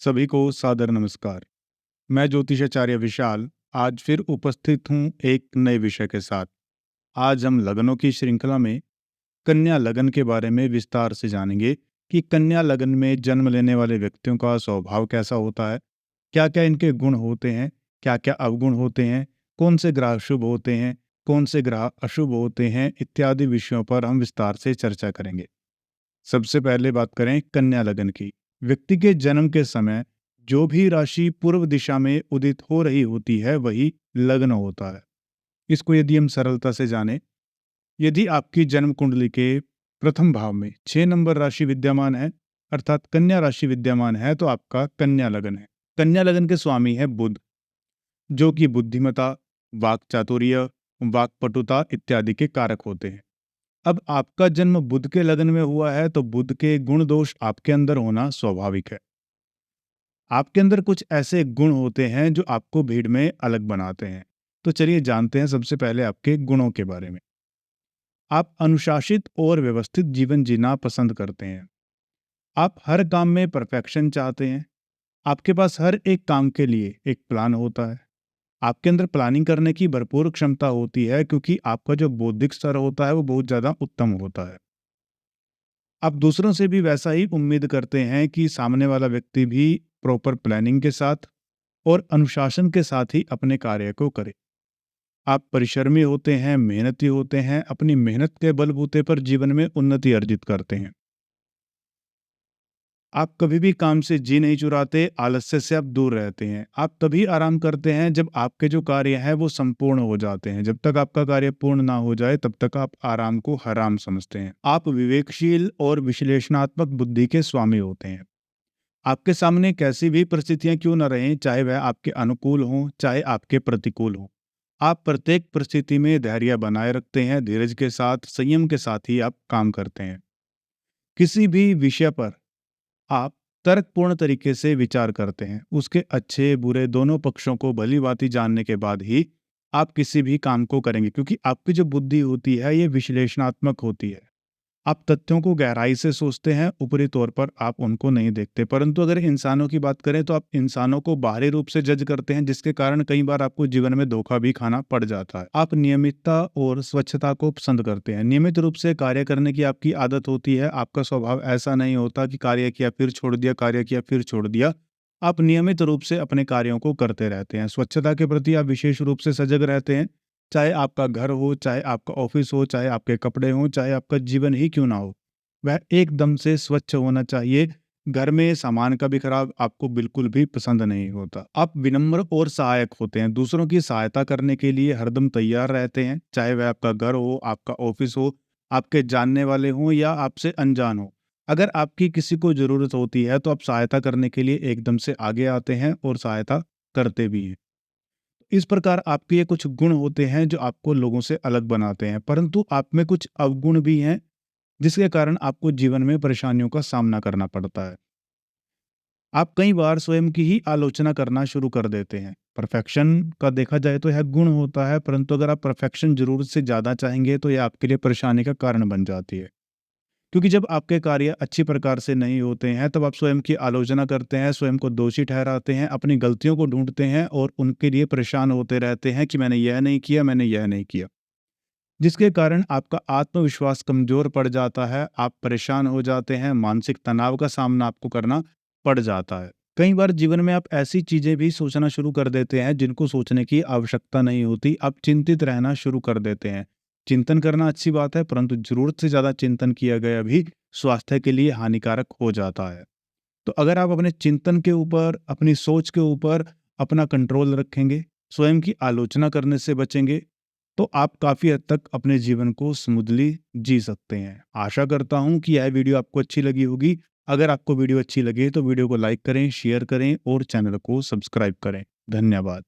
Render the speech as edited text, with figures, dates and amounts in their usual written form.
सभी को सादर नमस्कार। मैं ज्योतिषाचार्य विशाल आज फिर उपस्थित हूँ एक नए विषय के साथ। आज हम लगनों की श्रृंखला में कन्या लगन के बारे में विस्तार से जानेंगे कि कन्या लगन में जन्म लेने वाले व्यक्तियों का स्वभाव कैसा होता है, क्या क्या इनके गुण होते हैं, क्या क्या अवगुण होते हैं, कौन से ग्रह शुभ होते हैं, कौन से ग्रह अशुभ होते हैं, इत्यादि विषयों पर हम विस्तार से चर्चा करेंगे। सबसे पहले बात करें कन्या लगन की। व्यक्ति के जन्म के समय जो भी राशि पूर्व दिशा में उदित हो रही होती है वही लग्न होता है। इसको यदि हम सरलता से जानें, यदि आपकी जन्म कुंडली के प्रथम भाव में 6 नंबर राशि विद्यमान है, अर्थात कन्या राशि विद्यमान है, तो आपका कन्या लगन है। कन्या लगन के स्वामी है बुध, जो कि बुद्धिमता, वाक चातुर्य, वाकपटुता इत्यादि के कारक होते हैं। अब आपका जन्म बुध के लगन में हुआ है तो बुध के गुण दोष आपके अंदर होना स्वाभाविक है। आपके अंदर कुछ ऐसे गुण होते हैं जो आपको भीड़ में अलग बनाते हैं। तो चलिए जानते हैं सबसे पहले आपके गुणों के बारे में। आप अनुशासित और व्यवस्थित जीवन जीना पसंद करते हैं। आप हर काम में परफेक्शन चाहते हैं। आपके पास हर एक काम के लिए एक प्लान होता है। आपके अंदर प्लानिंग करने की भरपूर क्षमता होती है, क्योंकि आपका जो बौद्धिक स्तर होता है वो बहुत ज्यादा उत्तम होता है। आप दूसरों से भी वैसा ही उम्मीद करते हैं कि सामने वाला व्यक्ति भी प्रॉपर प्लानिंग के साथ और अनुशासन के साथ ही अपने कार्य को करे। आप परिश्रमी होते हैं, मेहनती होते हैं, अपनी मेहनत के बलबूते पर जीवन में उन्नति अर्जित करते हैं। आप कभी भी काम से जी नहीं चुराते, आलस्य से आप दूर रहते हैं। आप तभी आराम करते हैं जब आपके जो कार्य हैं वो संपूर्ण हो जाते हैं। जब तक आपका कार्य पूर्ण ना हो जाए तब तक आप आराम को हराम समझते हैं। आप विवेकशील और विश्लेषणात्मक बुद्धि के स्वामी होते हैं। आपके सामने कैसी भी परिस्थितियां क्यों न रहें, चाहे वह आपके अनुकूल हों चाहे आपके प्रतिकूल हों, आप प्रत्येक परिस्थिति में धैर्य बनाए रखते हैं। धीरज के साथ, संयम के साथ ही आप काम करते हैं। किसी भी विषय पर आप तर्कपूर्ण तरीके से विचार करते हैं। उसके अच्छे बुरे दोनों पक्षों को भली-भांति जानने के बाद ही आप किसी भी काम को करेंगे, क्योंकि आपकी जो बुद्धि होती है ये विश्लेषणात्मक होती है। आप तथ्यों को गहराई से सोचते हैं, ऊपरी तौर पर आप उनको नहीं देखते। परंतु अगर इंसानों की बात करें तो आप इंसानों को बाहरी रूप से जज करते हैं, जिसके कारण कई बार आपको जीवन में धोखा भी खाना पड़ जाता है। आप नियमितता और स्वच्छता को पसंद करते हैं। नियमित रूप से कार्य करने की आपकी आदत होती है। आपका स्वभाव ऐसा नहीं होता कि कार्य किया फिर छोड़ दिया, कार्य किया फिर छोड़ दिया। आप नियमित रूप से अपने कार्यों को करते रहते हैं। स्वच्छता के प्रति आप विशेष रूप से सजग रहते हैं। चाहे आपका घर हो, चाहे आपका ऑफिस हो, चाहे आपके कपड़े हों, चाहे आपका जीवन ही क्यों ना हो, वह एकदम से स्वच्छ होना चाहिए। घर में सामान का भी खराब आपको बिल्कुल भी पसंद नहीं होता। आप विनम्र और सहायक होते हैं। दूसरों की सहायता करने के लिए हरदम तैयार रहते हैं, चाहे वह आपका घर हो, आपका ऑफिस हो, आपके जानने वाले हों या आपसे अनजान हो। अगर आपकी किसी को जरूरत होती है तो आप सहायता करने के लिए एकदम से आगे आते हैं और सहायता करते भी हैं। इस प्रकार आपके ये कुछ गुण होते हैं जो आपको लोगों से अलग बनाते हैं, परंतु आप में कुछ अवगुण भी हैं जिसके कारण आपको जीवन में परेशानियों का सामना करना पड़ता है। आप कई बार स्वयं की ही आलोचना करना शुरू कर देते हैं। परफेक्शन का देखा जाए तो यह गुण होता है, परंतु अगर आप परफेक्शन जरूरत से ज़्यादा चाहेंगे तो यह आपके लिए परेशानी का कारण बन जाती है। क्योंकि जब आपके कार्य अच्छी प्रकार से नहीं होते हैं तब आप स्वयं की आलोचना करते हैं, स्वयं को दोषी ठहराते हैं, अपनी गलतियों को ढूंढते हैं और उनके लिए परेशान होते रहते हैं कि मैंने यह नहीं किया, मैंने यह नहीं किया। जिसके कारण आपका आत्मविश्वास कमजोर पड़ जाता है, आप परेशान हो जाते हैं, मानसिक तनाव का सामना आपको करना पड़ जाता है। कई बार जीवन में आप ऐसी चीजें भी सोचना शुरू कर देते हैं जिनको सोचने की आवश्यकता नहीं होती। आप चिंतित रहना शुरू कर देते हैं। चिंतन करना अच्छी बात है, परंतु जरूरत से ज्यादा चिंतन किया गया भी स्वास्थ्य के लिए हानिकारक हो जाता है। तो अगर आप अपने चिंतन के ऊपर, अपनी सोच के ऊपर अपना कंट्रोल रखेंगे, स्वयं की आलोचना करने से बचेंगे, तो आप काफ़ी हद तक अपने जीवन को स्मूथली जी सकते हैं। आशा करता हूँ कि यह वीडियो आपको अच्छी लगी होगी। अगर आपको वीडियो अच्छी लगे तो वीडियो को लाइक करें, शेयर करें और चैनल को सब्सक्राइब करें। धन्यवाद।